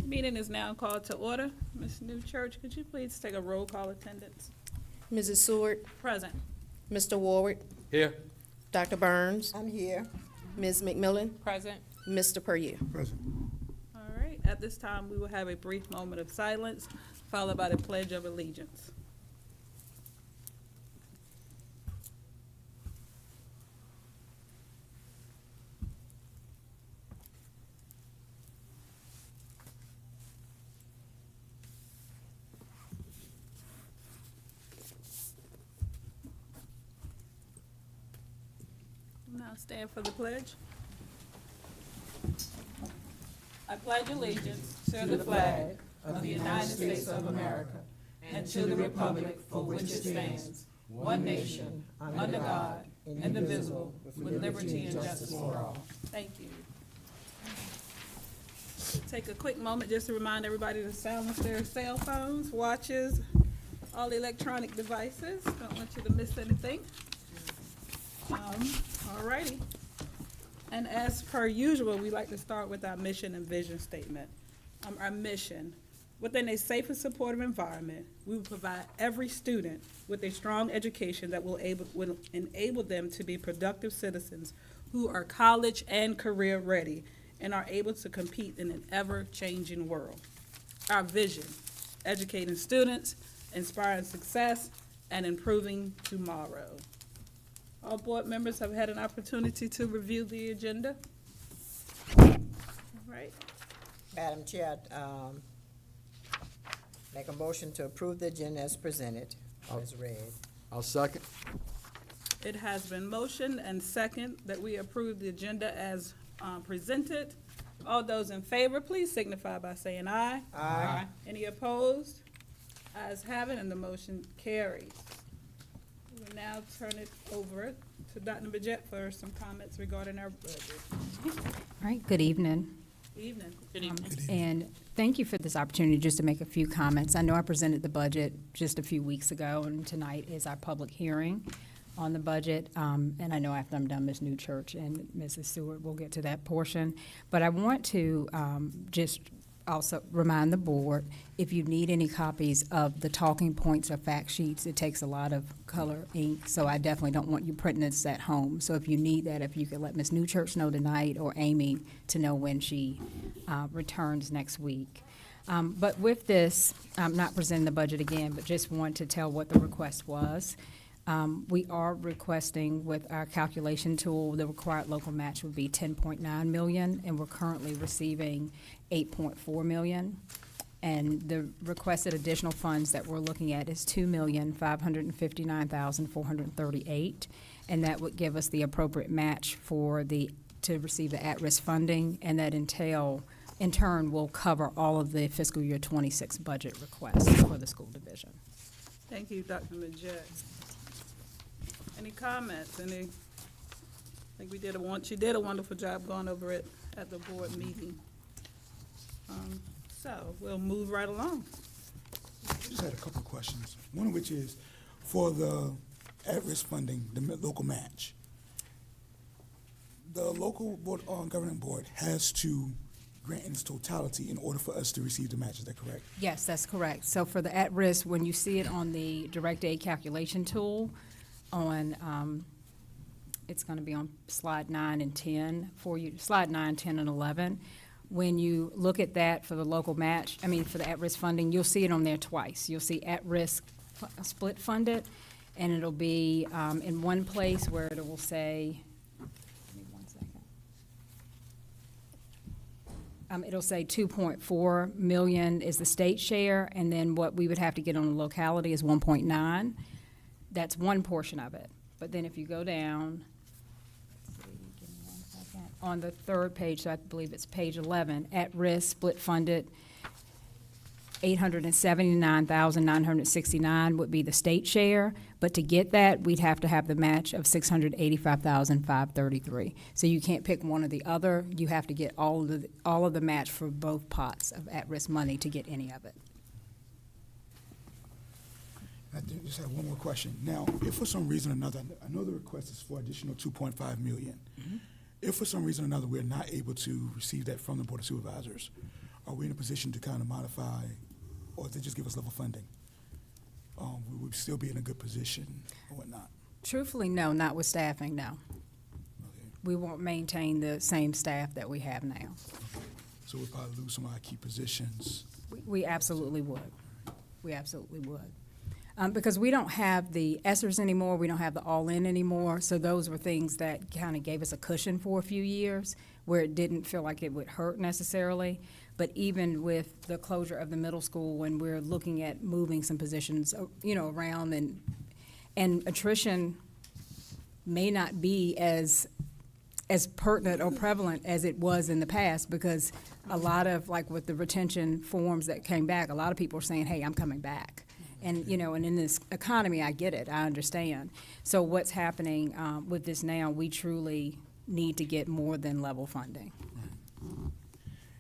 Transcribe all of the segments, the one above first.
Meeting is now called to order. Ms. Newchurch, could you please take a roll call attendance? Mrs. Seward, Present. Mr. Warwick, Here. Dr. Burns, I'm here. Ms. McMillan, Present. Mr. Puryear. Present. All right, at this time, we will have a brief moment of silence, followed by the Pledge of Allegiance. Now stand for the pledge. I pledge allegiance to the flag of the United States of America and to the republic for which it stands, one nation, under God, indivisible, with liberty and justice for all. Thank you. Take a quick moment just to remind everybody to silence their cell phones, watches, all electronic devices. Don't want you to miss anything. All righty. And as per usual, we like to start with our mission and vision statement. Our mission: within a safe and supportive environment, we will provide every student with a strong education that will enable them to be productive citizens who are college and career ready and are able to compete in an ever-changing world. Our vision: educating students, inspiring success, and improving tomorrow. All board members have had an opportunity to review the agenda. All right. Madam Chair, make a motion to approve the agenda as presented, or as read. I'll second. It has been motioned and second that we approve the agenda as presented. All those in favor, please signify by saying aye. Aye. Any opposed? Ayes have it, and the motion carries. We will now turn it over to Dr. Majette for some comments regarding our budget. All right, good evening. Evening. And thank you for this opportunity just to make a few comments. I know I presented the budget just a few weeks ago, and tonight is our public hearing on the budget. And I know after I'm done, Ms. Newchurch and Mrs. Seward will get to that portion. But I want to just also remind the board, if you need any copies of the talking points or fact sheets, it takes a lot of color ink, so I definitely don't want you printing this at home. So if you need that, if you could let Ms. Newchurch know tonight, or Amy to know when she returns next week. But with this, I'm not presenting the budget again, but just want to tell what the request was. We are requesting with our calculation tool, the required local match would be 10.9 million, and we're currently receiving 8.4 million. And the requested additional funds that we're looking at is 2,559,438, and that would give us the appropriate match to receive the at-risk funding, and that in turn will cover all of the fiscal year 26 budget requests for the school division. Thank you, Dr. Majette. Any comments? I think she did a wonderful job going over it at the board meeting. So we'll move right along. I just had a couple of questions. One of which is for the at-risk funding, the local match. The local governing board has to grant in its totality in order for us to receive the match. Is that correct? Yes, that's correct. So for the at-risk, when you see it on the direct aid calculation tool, it's going to be on slide 9 and 10 for you, slide 9, 10, and 11. When you look at that for the local match, for the at-risk funding, you'll see it on there twice. You'll see at-risk split funded, and it'll be in one place where it will say, give me 1 second. It'll say 2.4 million is the state share, and then what we would have to get on the locality is 1.9. That's one portion of it. But then if you go down, let's see, give me 1 second. On the third page, so I believe it's page 11, at risk, split funded, 879,969 would be the state share. But to get that, we'd have to have the match of 685,533. So you can't pick one or the other. You have to get all of the match for both pots of at-risk money to get any of it. I just have one more question. Now, if for some reason or another, I know the request is for additional 2.5 million. Mm-hmm. If for some reason or another we're not able to receive that from the Board of Supervisors, are we in a position to kind of modify, or they just give us level funding? We would still be in a good position or whatnot? Truthfully, no, not with staffing, no. Okay. We won't maintain the same staff that we have now. So we'll probably lose some of our key positions. We absolutely would. We absolutely would. Because we don't have the ESSERs anymore, we don't have the all-in anymore, so those were things that kind of gave us a cushion for a few years where it didn't feel like it would hurt necessarily. But even with the closure of the middle school, when we're looking at moving some positions, around, and attrition may not be as pertinent or prevalent as it was in the past, because a lot of, like with the retention forms that came back, a lot of people are saying, hey, I'm coming back. And, and in this economy, I get it, I understand. So what's happening with this now, we truly need to get more than level funding.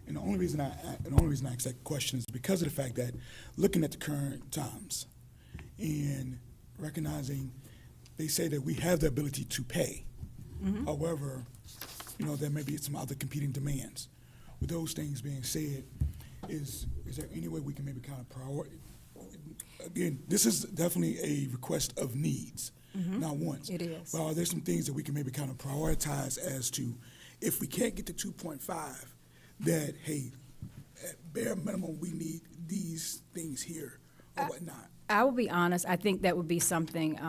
And the only reason I ask that question is because of the fact that looking at the current times and recognizing they say that we have the ability to pay. However, there may be some other competing demands. With those things being said, is there any way we can maybe kind of prioritize? Again, this is definitely a request of needs, not wants. It is. But are there some things that we can maybe kind of prioritize as to if we can't get to 2.5, that, hey, at bare minimum, we need these things here or whatnot? I will be honest, I think that would be something,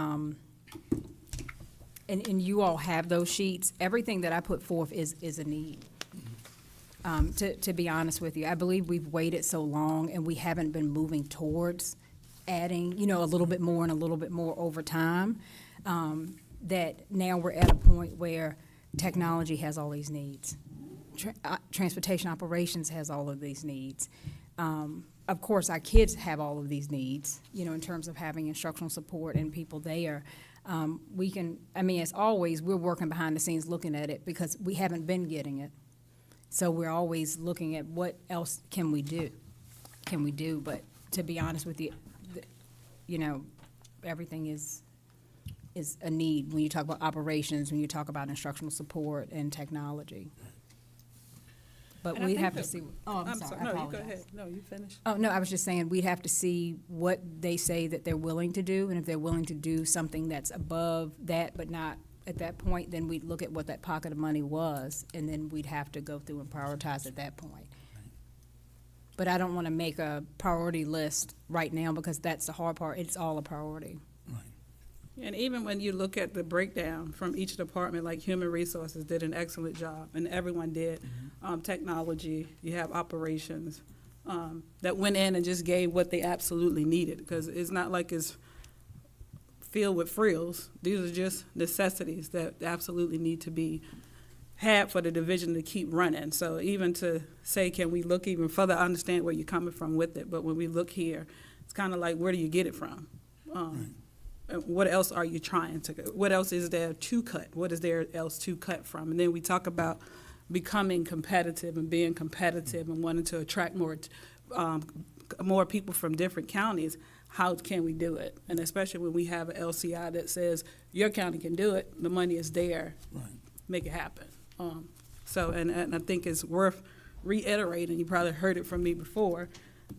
and you all have those sheets. Everything that I put forth is a need. To be honest with you, I believe we've waited so long and we haven't been moving towards adding, a little bit more and a little bit more over time, that now we're at a point where technology has all these needs. Transportation operations has all of these needs. Of course, our kids have all of these needs, in terms of having instructional support and people there. As always, we're working behind the scenes looking at it because we haven't been getting it. So we're always looking at what else can we do? But to be honest with you, everything is a need when you talk about operations, when you talk about instructional support and technology. But And I we'd think have to that- see. Oh, I'm sorry. I No, you go apologize. ahead. No, you finish. Oh, no, I was just saying, we'd have to see what they say that they're willing to do, and if they're willing to do something that's above that but not at that point, then we'd look at what that pocket of money was, and then we'd have to go through and prioritize at that point. But I don't want to make a priority list right now because that's the hard part. It's all a priority. And even when you look at the breakdown from each department, like Human Resources did an excellent job, and everyone did. Technology, you have operations, that went in and just gave what they absolutely needed, because it's not like it's filled with frills. These are just necessities that absolutely need to be had for the division to keep running. So even to say, can we look even further, I understand where you're coming from with it, but when we look here, it's kind of like, where do you get it from? And what else are you trying to, what else is there to cut? What is there else to cut from? And then we talk about becoming competitive and being competitive and wanting to attract more people from different counties. How can we do it? And especially when we have an LCI that says your county can do it, the money is there, make it happen. And I think it's worth reiterating, you probably heard it from me before,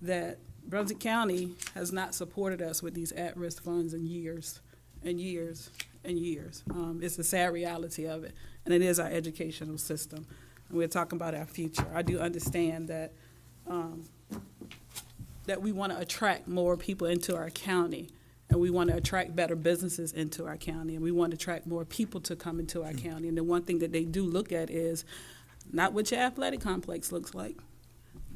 that Brunswick County has not supported us with these at-risk funds in years and years and years. It's the sad reality of it, and it is our educational system. And we're talking about our future. I do understand that that we want to attract more people into our county, and we want to attract better businesses into our county, and we want to attract more people to come into our county. And the one thing that they do look at is not what your athletic complex looks like,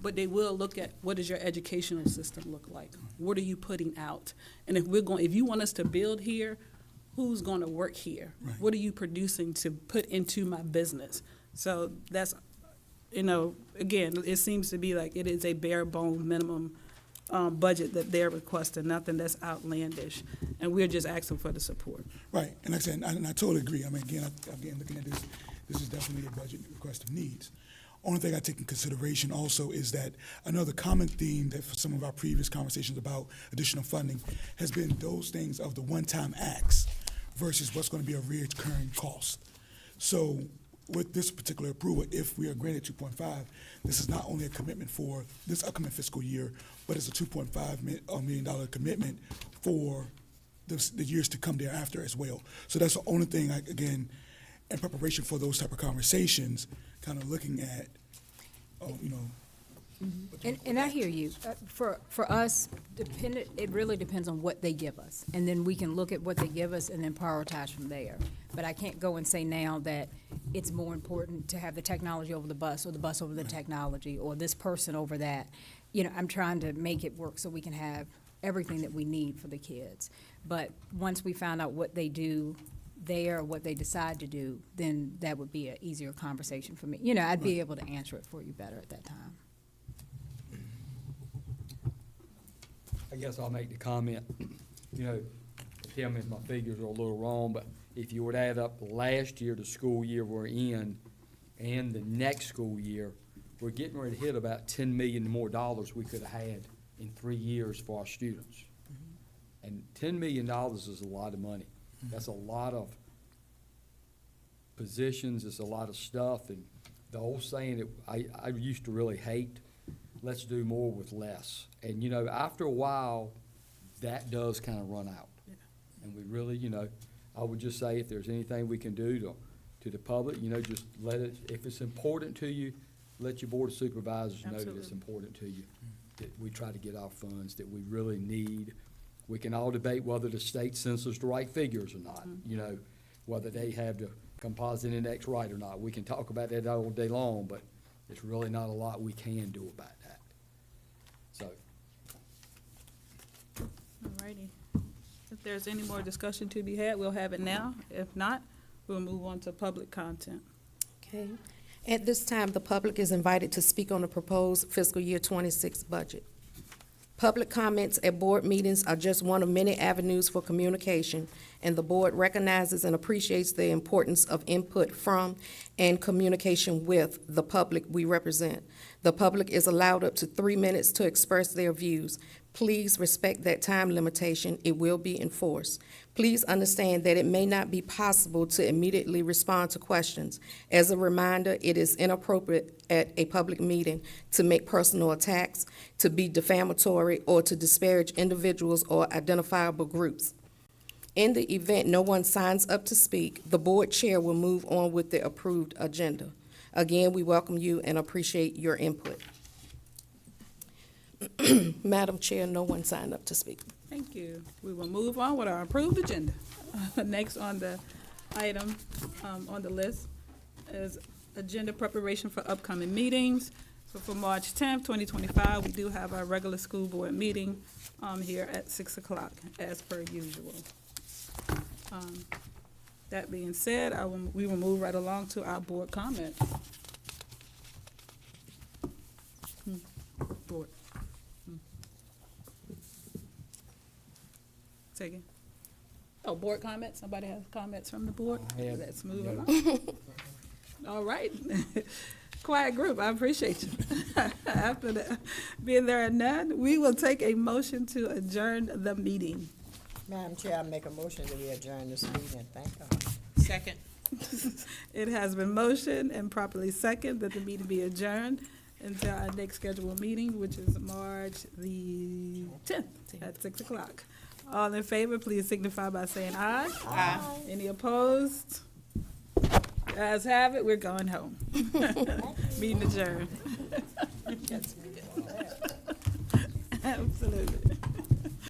but they will look at what does your educational system look like? What are you putting out? And if you want us to build here, who's going to work here? Right. What are you producing to put into my business? So that's, again, it seems to be like it is a bare bone minimum budget that they're requesting, nothing that's outlandish, and we're just asking for the support. Right, and like I said, and I totally agree. Again, looking at this is definitely a budget request of needs. Only thing I take in consideration also is that another common theme that for some of our previous conversations about additional funding has been those things of the one-time acts versus what's going to be a recurring cost. So with this particular approval, if we are granted 2.5, this is not only a commitment for this upcoming fiscal year, but it's a $2.5 million commitment for the years to come thereafter as well. So that's the only thing, again, in preparation for those type of conversations, kind of looking at, you know. And I hear you. For us, it really depends on what they give us. And then we can look at what they give us and then prioritize from there. But I can't go and say now that it's more important to have the technology over the bus or the bus over the technology or this person over that. You know, I'm trying to make it work so we can have everything that we need for the kids. But once we found out what they do there, what they decide to do, then that would be an easier conversation for me. You know, I'd be able to answer it for you better at that time. I guess I'll make the comment, you know, tell me if my figures are a little wrong, but if you would add up last year, the school year we're in, and the next school year, we're getting ready to hit about $10 million more we could have had in 3 years for our students. And $10 million is a lot of money. That's a lot of positions, it's a lot of stuff, and the old saying that I used to really hate, let's do more with less. And, you know, after a while, that does kind of run out. Yeah. And we really, you know, I would just say if there's anything we can do to the public, you know, just let it, if it's important to you, let your board of supervisors know that it's Absolutely. important to you, that we try to get our funds that we really need. We can all debate whether the state census the right figures or not, you know, whether they have the composite index right or not. We can talk about that all day long, but there's really not a lot we can do about that. So, Alrighty. If there's any more discussion to be had, we'll have it now. If not, we'll move on to public content. Okay. At this time, the public is invited to speak on the proposed fiscal year 26 budget. Public comments at board meetings are just one of many avenues for communication, and the board recognizes and appreciates the importance of input from and communication with the public we represent. The public is allowed up to 3 minutes to express their views. Please respect that time limitation. It will be enforced. Please understand that it may not be possible to immediately respond to questions. As a reminder, it is inappropriate at a public meeting to make personal attacks, to be defamatory, or to disparage individuals or identifiable groups. In the event no one signs up to speak, the board chair will move on with the approved agenda. Again, we welcome you and appreciate your input. Madam Chair, no one signed up to speak. Thank you. We will move on with our approved agenda. Next on the item, on the list is agenda preparation for upcoming meetings. So for March 10th, 2025, we do have our regular school board meeting, here at 6 o'clock, as per usual. That being said, we will move right along to our board comment. Board. Say again. Oh, board comments? Somebody has comments from the board? I have Let's move no. along. All right. Quiet group, I appreciate you. After being there and none, we will take a motion to adjourn the meeting. Madam Chair, I make a motion that we adjourn this meeting. Thank God. Second. It has been motioned and properly second that the meeting be adjourned until our next scheduled meeting, which is March the 10th at 6 o'clock. All in favor, please signify by saying aye. Aye. Any opposed? Guys have it, we're going home. Meeting adjourned. Absolutely.